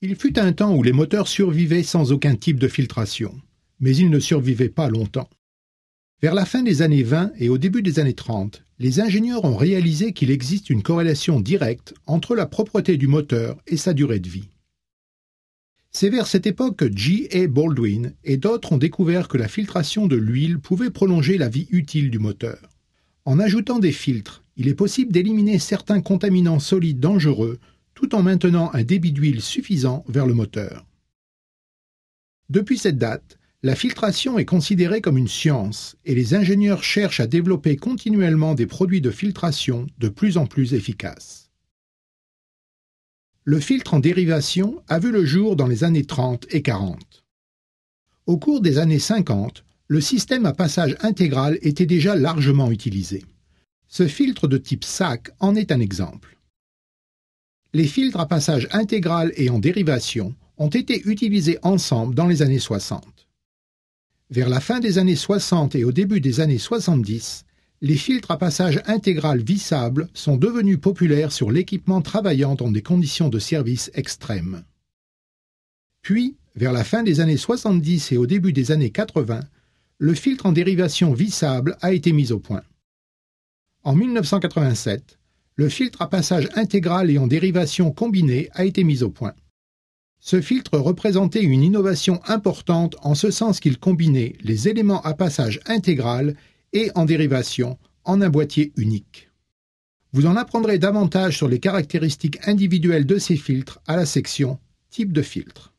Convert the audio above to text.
Il fut un temps où les moteurs survivaient sans aucun type de filtration, mais ils ne survivaient pas longtemps. Vers la fin des années 20 et au début des années 30, les ingénieurs ont réalisé qu'il existe une corrélation directe entre la propreté du moteur et sa durée de vie. C'est vers cette époque que J. A. Baldwin et d'autres ont découvert que la filtration de l'huile pouvait prolonger la vie utile du moteur. En ajoutant des filtres, il est possible d'éliminer certains contaminants solides dangereux tout en maintenant un débit d'huile suffisant vers le moteur. Depuis cette date, la filtration est considérée comme une science et les ingénieurs cherchent à développer continuellement des produits de filtration de plus en plus efficaces. Le filtre en dérivation a vu le jour dans les années 30 et 40. Au cours des années 50, le système à passage intégral était déjà largement utilisé. Ce filtre de type SAC en est un exemple. Les filtres à passage intégral et en dérivation ont été utilisés ensemble dans les années 60. Vers la fin des années 60 et au début des années 70, les filtres à passage intégral vissables sont devenus populaires sur l'équipement travaillant dans des conditions de service extrêmes. Puis, vers la fin des années 70 et au début des années 80, le filtre en dérivation vissable a été mis au point. En 1987, le filtre à passage intégral et en dérivation combinée a été mis au point. Ce filtre représentait une innovation importante en ce sens qu'il combinait les éléments à passage intégral et en dérivation en un boîtier unique. Vous en apprendrez davantage sur les caractéristiques individuelles de ces filtres à la section Type de filtre.